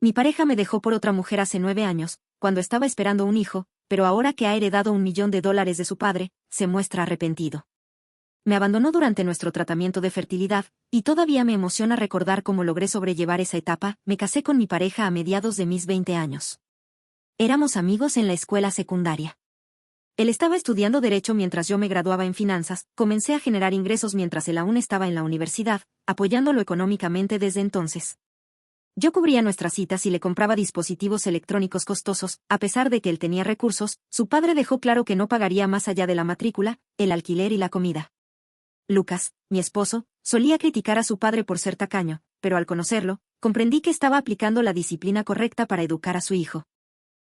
Mi pareja me dejó por otra mujer hace 9 años, cuando estaba esperando un hijo, pero ahora que ha heredado $1.000.000 de su padre, se muestra arrepentido. Me abandonó durante nuestro tratamiento de fertilidad, y todavía me emociona recordar cómo logré sobrellevar esa etapa. Me casé con mi pareja a mediados de mis 20 años. Éramos amigos en la escuela secundaria. Él estaba estudiando Derecho mientras yo me graduaba en Finanzas. Comencé a generar ingresos mientras él aún estaba en la universidad, apoyándolo económicamente desde entonces. Yo cubría nuestras citas y le compraba dispositivos electrónicos costosos. A pesar de que él tenía recursos, su padre dejó claro que no pagaría más allá de la matrícula, el alquiler y la comida. Lucas, mi esposo, solía criticar a su padre por ser tacaño, pero al conocerlo, comprendí que estaba aplicando la disciplina correcta para educar a su hijo.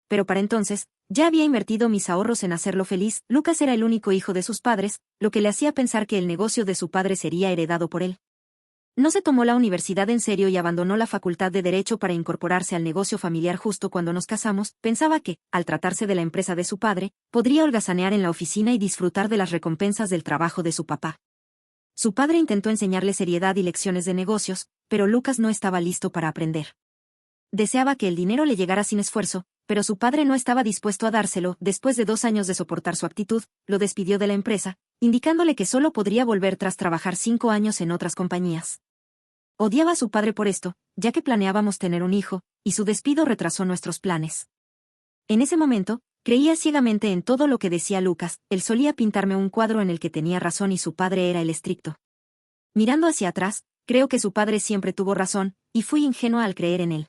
Pero para entonces, ya había invertido mis ahorros en hacerlo feliz. Lucas era el único hijo de sus padres, lo que le hacía pensar que el negocio de su padre sería heredado por él. No se tomó la universidad en serio y abandonó la facultad de Derecho para incorporarse al negocio familiar justo cuando nos casamos. Pensaba que, al tratarse de la empresa de su padre, podría holgazanear en la oficina y disfrutar de las recompensas del trabajo de su papá. Su padre intentó enseñarle seriedad y lecciones de negocios, pero Lucas no estaba listo para aprender. Deseaba que el dinero le llegara sin esfuerzo, pero su padre no estaba dispuesto a dárselo. Después de 2 años de soportar su actitud, lo despidió de la empresa, indicándole que solo podría volver tras trabajar 5 años en otras compañías. Odiaba a su padre por esto, ya que planeábamos tener un hijo, y su despido retrasó nuestros planes. En ese momento, creía ciegamente en todo lo que decía Lucas. Él solía pintarme un cuadro en el que tenía razón y su padre era el estricto. Mirando hacia atrás, creo que su padre siempre tuvo razón, y fui ingenua al creer en él.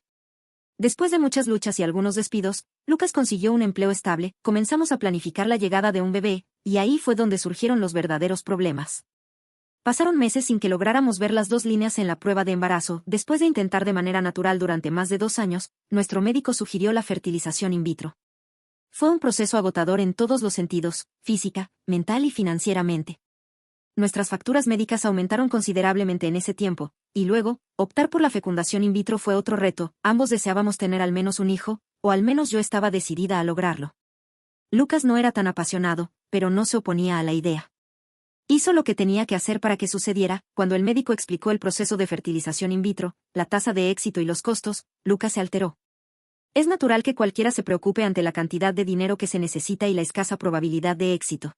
Después de muchas luchas y algunos despidos, Lucas consiguió un empleo estable. Comenzamos a planificar la llegada de un bebé, y ahí fue donde surgieron los verdaderos problemas. Pasaron meses sin que lográramos ver las 2 líneas en la prueba de embarazo. Después de intentar de manera natural durante más de 2 años, nuestro médico sugirió la fertilización in vitro. Fue un proceso agotador en todos los sentidos, física, mental y financieramente. Nuestras facturas médicas aumentaron considerablemente en ese tiempo, y luego, optar por la fecundación in vitro fue otro reto. Ambos deseábamos tener al menos un hijo, o al menos yo estaba decidida a lograrlo. Lucas no era tan apasionado, pero no se oponía a la idea. Hizo lo que tenía que hacer para que sucediera. Cuando el médico explicó el proceso de fertilización in vitro, la tasa de éxito y los costos, Lucas se alteró. Es natural que cualquiera se preocupe ante la cantidad de dinero que se necesita y la escasa probabilidad de éxito.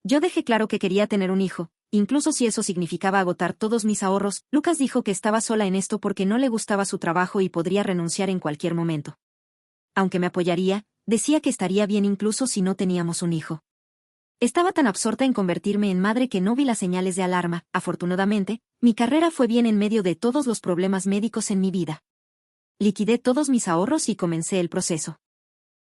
Yo dejé claro que quería tener un hijo, incluso si eso significaba agotar todos mis ahorros. Lucas dijo que estaba sola en esto porque no le gustaba su trabajo y podría renunciar en cualquier momento. Aunque me apoyaría, decía que estaría bien incluso si no teníamos un hijo. Estaba tan absorta en convertirme en madre que no vi las señales de alarma. Afortunadamente, mi carrera fue bien en medio de todos los problemas médicos en mi vida. Liquidé todos mis ahorros y comencé el proceso.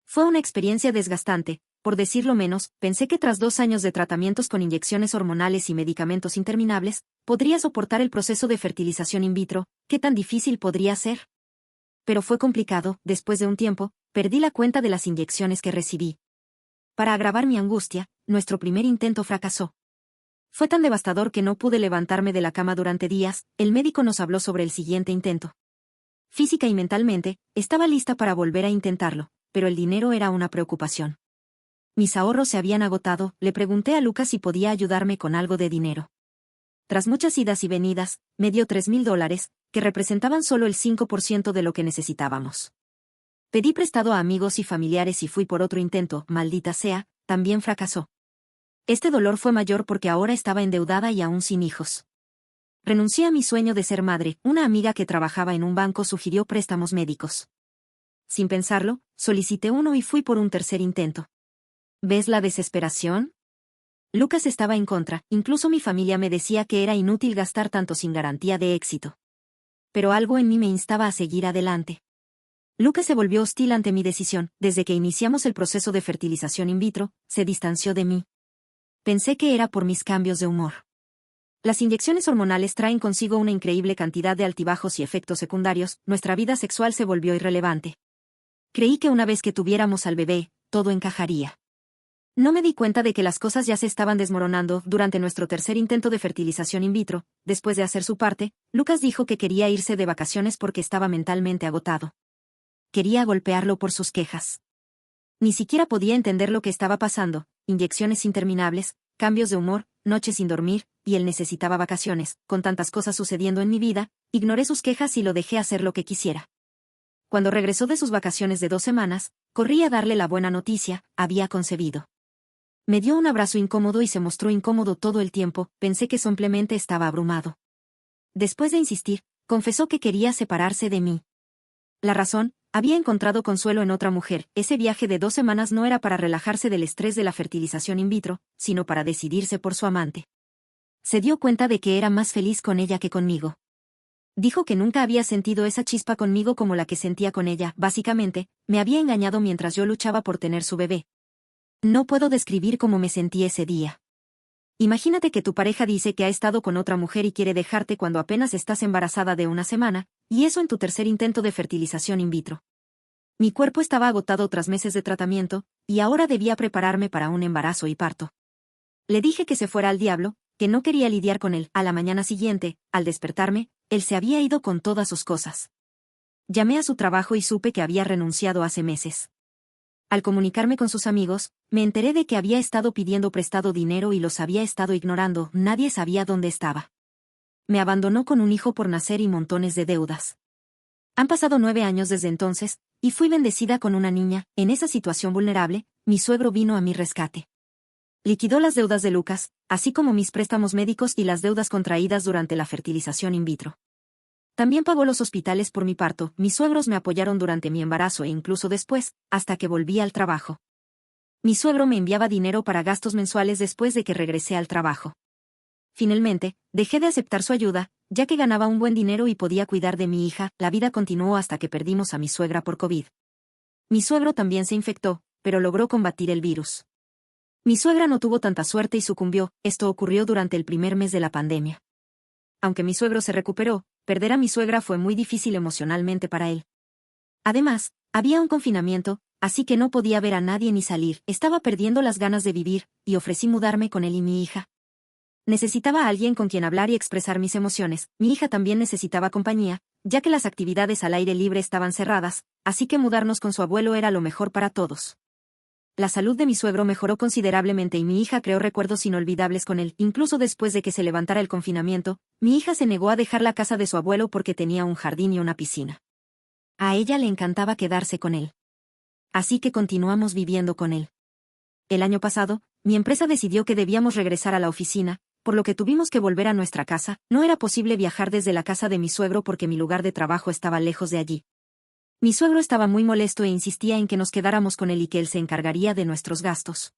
Fue una experiencia desgastante, por decirlo menos. Pensé que tras 2 años de tratamientos con inyecciones hormonales y medicamentos interminables, podría soportar el proceso de fertilización in vitro. ¿Qué tan difícil podría ser? Pero fue complicado. Después de un tiempo, perdí la cuenta de las inyecciones que recibí. Para agravar mi angustia, nuestro primer intento fracasó. Fue tan devastador que no pude levantarme de la cama durante días. El médico nos habló sobre el siguiente intento. Física y mentalmente, estaba lista para volver a intentarlo, pero el dinero era una preocupación. Mis ahorros se habían agotado. Le pregunté a Lucas si podía ayudarme con algo de dinero. Tras muchas idas y venidas, me dio $3.000, que representaban solo el 5% de lo que necesitábamos. Pedí prestado a amigos y familiares y fui por otro intento. Maldita sea, también fracasó. Este dolor fue mayor porque ahora estaba endeudada y aún sin hijos. Renuncié a mi sueño de ser madre. Una amiga que trabajaba en un banco sugirió préstamos médicos. Sin pensarlo, solicité uno y fui por un tercer intento. ¿Ves la desesperación? Lucas estaba en contra. Incluso mi familia me decía que era inútil gastar tanto sin garantía de éxito. Pero algo en mí me instaba a seguir adelante. Lucas se volvió hostil ante mi decisión. Desde que iniciamos el proceso de fertilización in vitro, se distanció de mí. Pensé que era por mis cambios de humor. Las inyecciones hormonales traen consigo una increíble cantidad de altibajos y efectos secundarios. Nuestra vida sexual se volvió irrelevante. Creí que una vez que tuviéramos al bebé, todo encajaría. No me di cuenta de que las cosas ya se estaban desmoronando. Durante nuestro tercer intento de fertilización in vitro, después de hacer su parte, Lucas dijo que quería irse de vacaciones porque estaba mentalmente agotado. Quería golpearlo por sus quejas. Ni siquiera podía entender lo que estaba pasando. Inyecciones interminables, cambios de humor, noches sin dormir, y él necesitaba vacaciones. Con tantas cosas sucediendo en mi vida, ignoré sus quejas y lo dejé hacer lo que quisiera. Cuando regresó de sus vacaciones de 2 semanas, corrí a darle la buena noticia: había concebido. Me dio un abrazo incómodo y se mostró incómodo todo el tiempo. Pensé que simplemente estaba abrumado. Después de insistir, confesó que quería separarse de mí. La razón: había encontrado consuelo en otra mujer. Ese viaje de 2 semanas no era para relajarse del estrés de la fertilización in vitro, sino para decidirse por su amante. Se dio cuenta de que era más feliz con ella que conmigo. Dijo que nunca había sentido esa chispa conmigo como la que sentía con ella. Básicamente, me había engañado mientras yo luchaba por tener su bebé. No puedo describir cómo me sentí ese día. Imagínate que tu pareja dice que ha estado con otra mujer y quiere dejarte cuando apenas estás embarazada de 1 semana, y eso en tu tercer intento de fertilización in vitro. Mi cuerpo estaba agotado tras meses de tratamiento, y ahora debía prepararme para un embarazo y parto. Le dije que se fuera al diablo, que no quería lidiar con él. A la mañana siguiente, al despertarme, él se había ido con todas sus cosas. Llamé a su trabajo y supe que había renunciado hace meses. Al comunicarme con sus amigos, me enteré de que había estado pidiendo prestado dinero y los había estado ignorando. Nadie sabía dónde estaba. Me abandonó con un hijo por nacer y montones de deudas. Han pasado 9 años desde entonces, y fui bendecida con una niña. En esa situación vulnerable, mi suegro vino a mi rescate. Liquidó las deudas de Lucas, así como mis préstamos médicos y las deudas contraídas durante la fertilización in vitro. También pagó los hospitales por mi parto. Mis suegros me apoyaron durante mi embarazo e incluso después, hasta que volví al trabajo. Mi suegro me enviaba dinero para gastos mensuales después de que regresé al trabajo. Finalmente, dejé de aceptar su ayuda, ya que ganaba un buen dinero y podía cuidar de mi hija. La vida continuó hasta que perdimos a mi suegra por COVID. Mi suegro también se infectó, pero logró combatir el virus. Mi suegra no tuvo tanta suerte y sucumbió. Esto ocurrió durante el primer mes de la pandemia. Aunque mi suegro se recuperó, perder a mi suegra fue muy difícil emocionalmente para él. Además, había un confinamiento, así que no podía ver a nadie ni salir. Estaba perdiendo las ganas de vivir, y ofrecí mudarme con él y mi hija. Necesitaba a alguien con quien hablar y expresar mis emociones. Mi hija también necesitaba compañía, ya que las actividades al aire libre estaban cerradas, así que mudarnos con su abuelo era lo mejor para todos. La salud de mi suegro mejoró considerablemente y mi hija creó recuerdos inolvidables con él. Incluso después de que se levantara el confinamiento, mi hija se negó a dejar la casa de su abuelo porque tenía un jardín y una piscina. A ella le encantaba quedarse con él. Así que continuamos viviendo con él. El año pasado, mi empresa decidió que debíamos regresar a la oficina, por lo que tuvimos que volver a nuestra casa. No era posible viajar desde la casa de mi suegro porque mi lugar de trabajo estaba lejos de allí. Mi suegro estaba muy molesto e insistía en que nos quedáramos con él y que él se encargaría de nuestros gastos.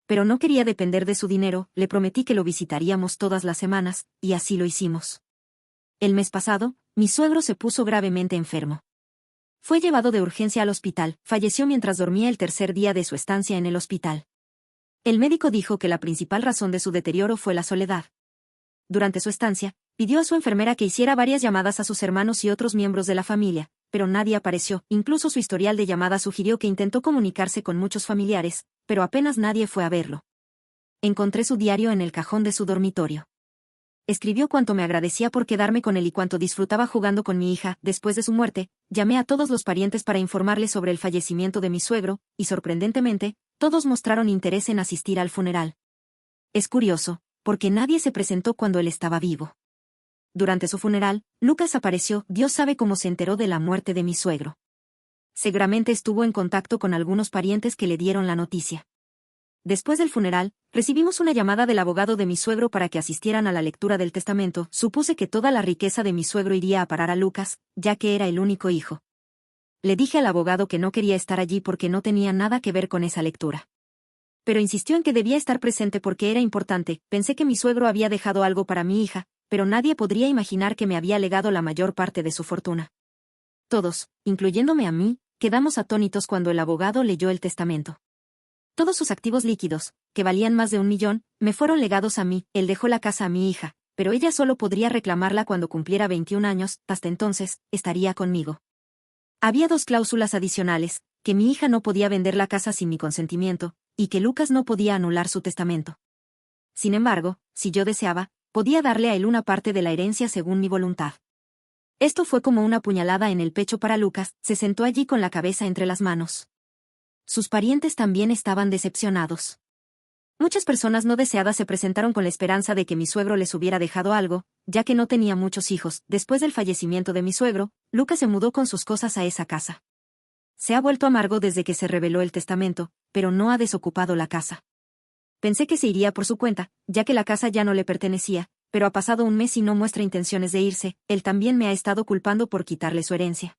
Pero no quería depender de su dinero. Le prometí que lo visitaríamos todas las semanas, y así lo hicimos. El mes pasado, mi suegro se puso gravemente enfermo. Fue llevado de urgencia al hospital. Falleció mientras dormía el tercer día de su estancia en el hospital. El médico dijo que la principal razón de su deterioro fue la soledad. Durante su estancia, pidió a su enfermera que hiciera varias llamadas a sus hermanos y otros miembros de la familia, pero nadie apareció. Incluso su historial de llamadas sugirió que intentó comunicarse con muchos familiares, pero apenas nadie fue a verlo. Encontré su diario en el cajón de su dormitorio. Escribió cuánto me agradecía por quedarme con él y cuánto disfrutaba jugando con mi hija. Después de su muerte, llamé a todos los parientes para informarles sobre el fallecimiento de mi suegro, y sorprendentemente, todos mostraron interés en asistir al funeral. Es curioso, porque nadie se presentó cuando él estaba vivo. Durante su funeral, Lucas apareció. Dios sabe cómo se enteró de la muerte de mi suegro. Seguramente estuvo en contacto con algunos parientes que le dieron la noticia. Después del funeral, recibimos una llamada del abogado de mi suegro para que asistieran a la lectura del testamento. Supuse que toda la riqueza de mi suegro iría a parar a Lucas, ya que era el único hijo. Le dije al abogado que no quería estar allí porque no tenía nada que ver con esa lectura. Pero insistió en que debía estar presente porque era importante. Pensé que mi suegro había dejado algo para mi hija, pero nadie podría imaginar que me había legado la mayor parte de su fortuna. Todos, incluyéndome a mí, quedamos atónitos cuando el abogado leyó el testamento. Todos sus activos líquidos, que valían más de 1 millón, me fueron legados a mí. Él dejó la casa a mi hija, pero ella solo podría reclamarla cuando cumpliera 21 años. Hasta entonces, estaría conmigo. Había 2 cláusulas adicionales: que mi hija no podía vender la casa sin mi consentimiento, y que Lucas no podía anular su testamento. Sin embargo, si yo deseaba, podía darle a él una parte de la herencia según mi voluntad. Esto fue como una puñalada en el pecho para Lucas. Se sentó allí con la cabeza entre las manos. Sus parientes también estaban decepcionados. Muchas personas no deseadas se presentaron con la esperanza de que mi suegro les hubiera dejado algo, ya que no tenía muchos hijos. Después del fallecimiento de mi suegro, Lucas se mudó con sus cosas a esa casa. Se ha vuelto amargo desde que se reveló el testamento, pero no ha desocupado la casa. Pensé que se iría por su cuenta, ya que la casa ya no le pertenecía, pero ha pasado un mes y no muestra intenciones de irse. Él también me ha estado culpando por quitarle su herencia.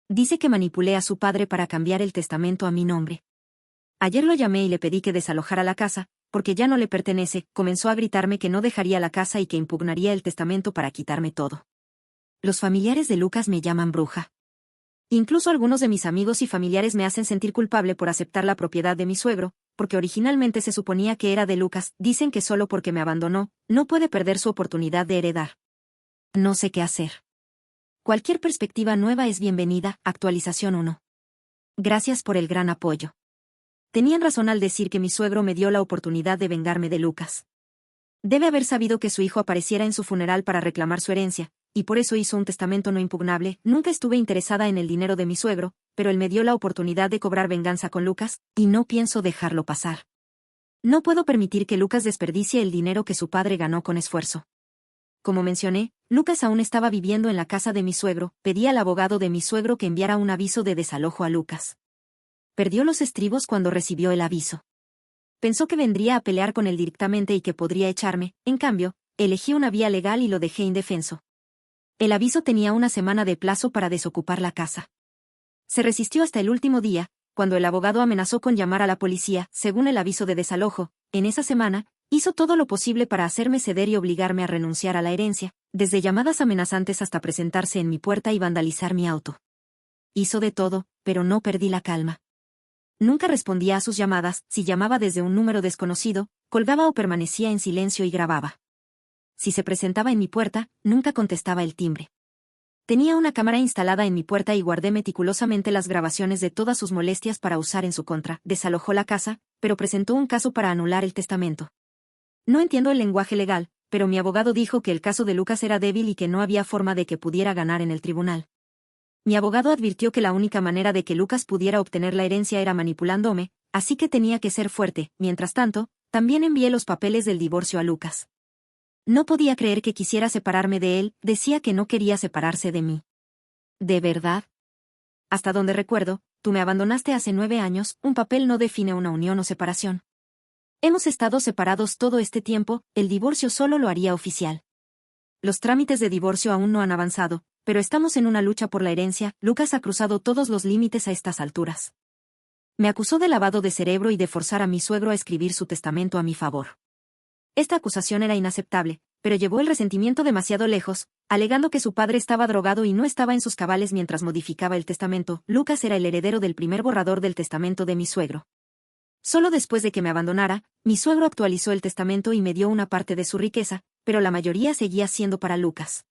Dice que manipulé a su padre para cambiar el testamento a mi nombre. Ayer lo llamé y le pedí que desalojara la casa, porque ya no le pertenece. Comenzó a gritarme que no dejaría la casa y que impugnaría el testamento para quitarme todo. Los familiares de Lucas me llaman bruja. Incluso algunos de mis amigos y familiares me hacen sentir culpable por aceptar la propiedad de mi suegro, porque originalmente se suponía que era de Lucas. Dicen que solo porque me abandonó, no puede perder su oportunidad de heredar. No sé qué hacer. Cualquier perspectiva nueva es bienvenida. Actualización 1. Gracias por el gran apoyo. Tenían razón al decir que mi suegro me dio la oportunidad de vengarme de Lucas. Debe haber sabido que su hijo apareciera en su funeral para reclamar su herencia, y por eso hizo un testamento no impugnable. Nunca estuve interesada en el dinero de mi suegro, pero él me dio la oportunidad de cobrar venganza con Lucas, y no pienso dejarlo pasar. No puedo permitir que Lucas desperdicie el dinero que su padre ganó con esfuerzo. Como mencioné, Lucas aún estaba viviendo en la casa de mi suegro. Pedí al abogado de mi suegro que enviara un aviso de desalojo a Lucas. Perdió los estribos cuando recibió el aviso. Pensó que vendría a pelear con él directamente y que podría echarme. En cambio, elegí una vía legal y lo dejé indefenso. El aviso tenía una semana de plazo para desocupar la casa. Se resistió hasta el último día, cuando el abogado amenazó con llamar a la policía. Según el aviso de desalojo, en esa semana, hizo todo lo posible para hacerme ceder y obligarme a renunciar a la herencia, desde llamadas amenazantes hasta presentarse en mi puerta y vandalizar mi auto. Hizo de todo, pero no perdí la calma. Nunca respondía a sus llamadas. Si llamaba desde un número desconocido, colgaba o permanecía en silencio y grababa. Si se presentaba en mi puerta, nunca contestaba el timbre. Tenía una cámara instalada en mi puerta y guardé meticulosamente las grabaciones de todas sus molestias para usar en su contra. Desalojó la casa, pero presentó un caso para anular el testamento. No entiendo el lenguaje legal, pero mi abogado dijo que el caso de Lucas era débil y que no había forma de que pudiera ganar en el tribunal. Mi abogado advirtió que la única manera de que Lucas pudiera obtener la herencia era manipulándome, así que tenía que ser fuerte. Mientras tanto, también envié los papeles del divorcio a Lucas. No podía creer que quisiera separarme de él. Decía que no quería separarse de mí. ¿De verdad? Hasta donde recuerdo, tú me abandonaste hace 9 años. Un papel no define una unión o separación. Hemos estado separados todo este tiempo. El divorcio solo lo haría oficial. Los trámites de divorcio aún no han avanzado, pero estamos en una lucha por la herencia. Lucas ha cruzado todos los límites a estas alturas. Me acusó de lavado de cerebro y de forzar a mi suegro a escribir su testamento a mi favor. Esta acusación era inaceptable, pero llevó el resentimiento demasiado lejos, alegando que su padre estaba drogado y no estaba en sus cabales mientras modificaba el testamento. Lucas era el heredero del primer borrador del testamento de mi suegro. Solo después de que me abandonara, mi suegro actualizó el testamento y me dio una parte de su riqueza, pero la mayoría seguía siendo para Lucas.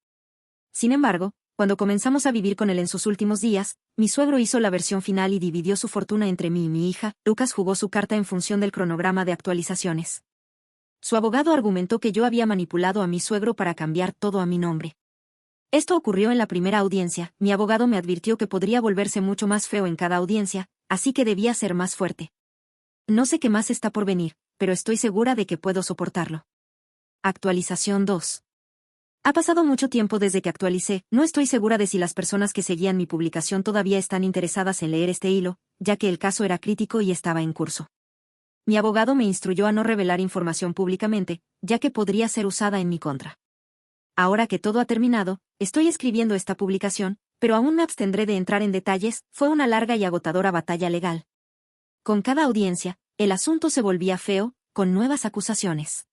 Sin embargo, cuando comenzamos a vivir con él en sus últimos días, mi suegro hizo la versión final y dividió su fortuna entre mí y mi hija. Lucas jugó su carta en función del cronograma de actualizaciones. Su abogado argumentó que yo había manipulado a mi suegro para cambiar todo a mi nombre. Esto ocurrió en la primera audiencia. Mi abogado me advirtió que podría volverse mucho más feo en cada audiencia, así que debía ser más fuerte. No sé qué más está por venir, pero estoy segura de que puedo soportarlo. Actualización 2. Ha pasado mucho tiempo desde que actualicé. No estoy segura de si las personas que seguían mi publicación todavía están interesadas en leer este hilo, ya que el caso era crítico y estaba en curso. Mi abogado me instruyó a no revelar información públicamente, ya que podría ser usada en mi contra. Ahora que todo ha terminado, estoy escribiendo esta publicación, pero aún me abstendré de entrar en detalles. Fue una larga y agotadora batalla legal. Con cada audiencia, el asunto se volvía feo, con nuevas acusaciones.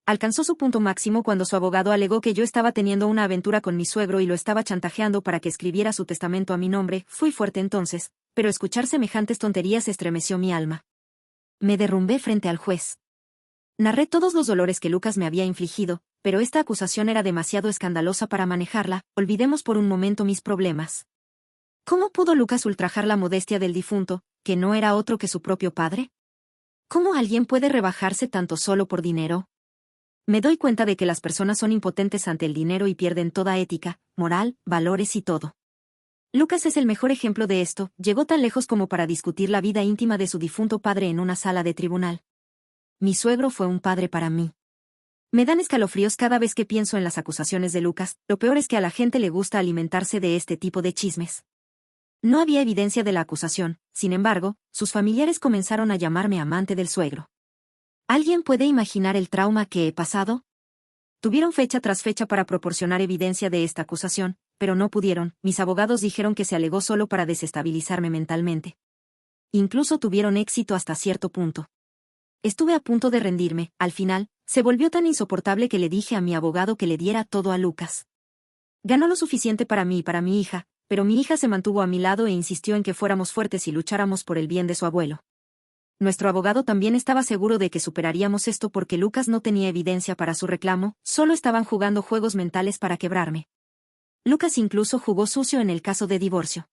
Alcanzó su punto máximo cuando su abogado alegó que yo estaba teniendo una aventura con mi suegro y lo estaba chantajeando para que escribiera su testamento a mi nombre. Fui fuerte entonces, pero escuchar semejantes tonterías estremeció mi alma. Me derrumbé frente al juez. Narré todos los dolores que Lucas me había infligido, pero esta acusación era demasiado escandalosa para manejarla. Olvidemos por un momento mis problemas. ¿Cómo pudo Lucas ultrajar la modestia del difunto, que no era otro que su propio padre? ¿Cómo alguien puede rebajarse tanto solo por dinero? Me doy cuenta de que las personas son impotentes ante el dinero y pierden toda ética, moral, valores y todo. Lucas es el mejor ejemplo de esto. Llegó tan lejos como para discutir la vida íntima de su difunto padre en una sala de tribunal. mi suegro fue un padre para mí. Me dan escalofríos cada vez que pienso en las acusaciones de Lucas. Lo peor es que a la gente le gusta alimentarse de este tipo de chismes. No había evidencia de la acusación, sin embargo, sus familiares comenzaron a llamarme amante del suegro. ¿Alguien puede imaginar el trauma que he pasado? Tuvieron fecha tras fecha para proporcionar evidencia de esta acusación, pero no pudieron. Mis abogados dijeron que se alegó solo para desestabilizarme mentalmente. Incluso tuvieron éxito hasta cierto punto. Estuve a punto de rendirme. Al final, se volvió tan insoportable que le dije a mi abogado que le diera todo a Lucas. Ganó lo suficiente para mí y para mi hija, pero mi hija se mantuvo a mi lado e insistió en que fuéramos fuertes y lucháramos por el bien de su abuelo. Nuestro abogado también estaba seguro de que superaríamos esto porque Lucas no tenía evidencia para su reclamo, solo estaban jugando juegos mentales para quebrarme. Lucas incluso jugó sucio en el caso de divorcio.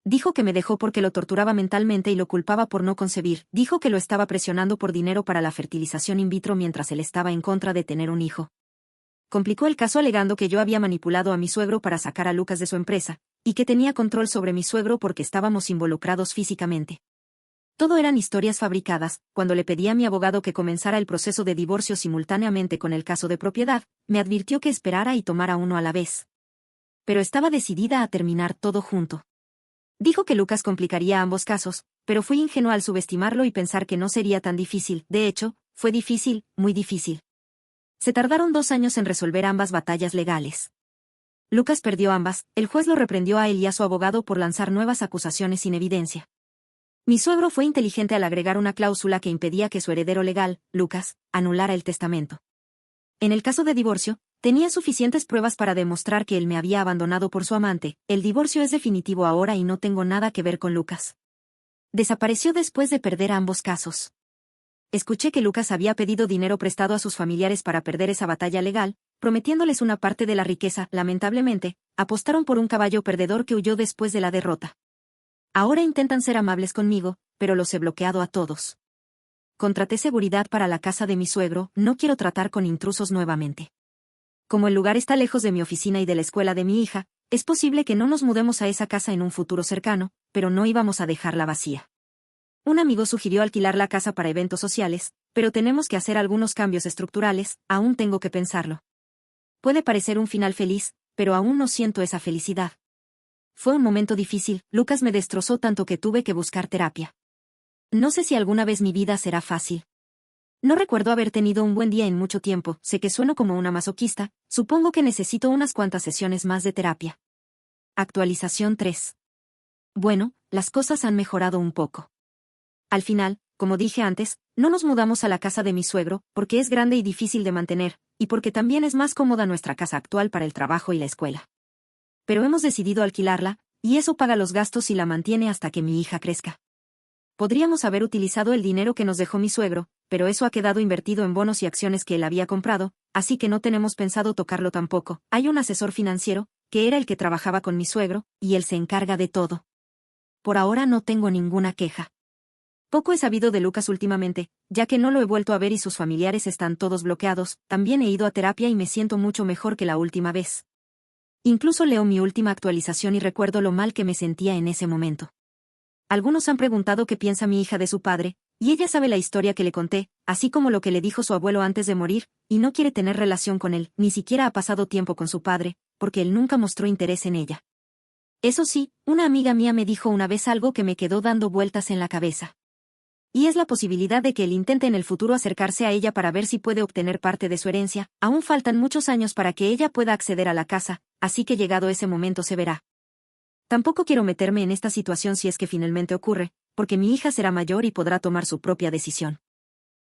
Dijo que me dejó porque lo torturaba mentalmente y lo culpaba por no concebir. Dijo que lo estaba presionando por dinero para la fertilización in vitro mientras él estaba en contra de tener un hijo. Complicó el caso alegando que yo había manipulado a mi suegro para sacar a Lucas de su empresa, y que tenía control sobre mi suegro porque estábamos involucrados físicamente. Todo eran historias fabricadas. Cuando le pedí a mi abogado que comenzara el proceso de divorcio simultáneamente con el caso de propiedad, me advirtió que esperara y tomara uno a la vez. Pero estaba decidida a terminar todo junto. Dijo que Lucas complicaría ambos casos, pero fui ingenua al subestimarlo y pensar que no sería tan difícil. De hecho, fue difícil, muy difícil. Se tardaron 2 años en resolver ambas batallas legales. Lucas perdió ambas. El juez lo reprendió a él y a su abogado por lanzar nuevas acusaciones sin evidencia. Mi suegro fue inteligente al agregar una cláusula que impedía que su heredero legal, Lucas, anulara el testamento. En el caso de divorcio, tenía suficientes pruebas para demostrar que él me había abandonado por su amante. El divorcio es definitivo ahora y no tengo nada que ver con Lucas. Desapareció después de perder ambos casos. Escuché que Lucas había pedido dinero prestado a sus familiares para perder esa batalla legal, prometiéndoles una parte de la riqueza. Lamentablemente, apostaron por un caballo perdedor que huyó después de la derrota. Ahora intentan ser amables conmigo, pero los he bloqueado a todos. Contraté seguridad para la casa de mi suegro. No quiero tratar con intrusos nuevamente. Como el lugar está lejos de mi oficina y de la escuela de mi hija, es posible que no nos mudemos a esa casa en un futuro cercano, pero no íbamos a dejarla vacía. Un amigo sugirió alquilar la casa para eventos sociales, pero tenemos que hacer algunos cambios estructurales. Aún tengo que pensarlo. Puede parecer un final feliz, pero aún no siento esa felicidad. Fue un momento difícil. Lucas me destrozó tanto que tuve que buscar terapia. No sé si alguna vez mi vida será fácil. No recuerdo haber tenido un buen día en mucho tiempo. Sé que sueno como una masoquista. Supongo que necesito unas cuantas sesiones más de terapia. Actualización 3. Bueno, las cosas han mejorado un poco. Al final, como dije antes, no nos mudamos a la casa de mi suegro, porque es grande y difícil de mantener, y porque también es más cómoda nuestra casa actual para el trabajo y la escuela. Pero hemos decidido alquilarla, y eso paga los gastos y la mantiene hasta que mi hija crezca. Podríamos haber utilizado el dinero que nos dejó mi suegro, pero eso ha quedado invertido en bonos y acciones que él había comprado, así que no tenemos pensado tocarlo tampoco. Hay un asesor financiero, que era el que trabajaba con mi suegro, y él se encarga de todo. Por ahora no tengo ninguna queja. Poco he sabido de Lucas últimamente, ya que no lo he vuelto a ver y sus familiares están todos bloqueados. También he ido a terapia y me siento mucho mejor que la última vez. Incluso leo mi última actualización y recuerdo lo mal que me sentía en ese momento. Algunos han preguntado qué piensa mi hija de su padre, y ella sabe la historia que le conté, así como lo que le dijo su abuelo antes de morir, y no quiere tener relación con él. Ni siquiera ha pasado tiempo con su padre, porque él nunca mostró interés en ella. Eso sí, una amiga mía me dijo una vez algo que me quedó dando vueltas en la cabeza. Y es la posibilidad de que él intente en el futuro acercarse a ella para ver si puede obtener parte de su herencia. Aún faltan muchos años para que ella pueda acceder a la casa, así que llegado ese momento se verá. Tampoco quiero meterme en esta situación si es que finalmente ocurre, porque mi hija será mayor y podrá tomar su propia decisión.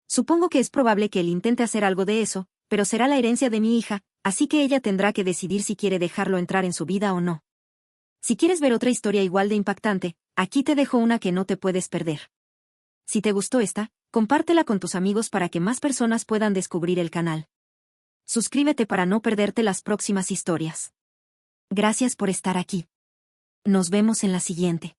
Supongo que es probable que él intente hacer algo de eso, pero será la herencia de mi hija, así que ella tendrá que decidir si quiere dejarlo entrar en su vida o no. Si quieres ver otra historia igual de impactante, aquí te dejo una que no te puedes perder. Si te gustó esta, compártela con tus amigos para que más personas puedan descubrir el canal. Suscríbete para no perderte las próximas historias. Gracias por estar aquí. Nos vemos en la siguiente.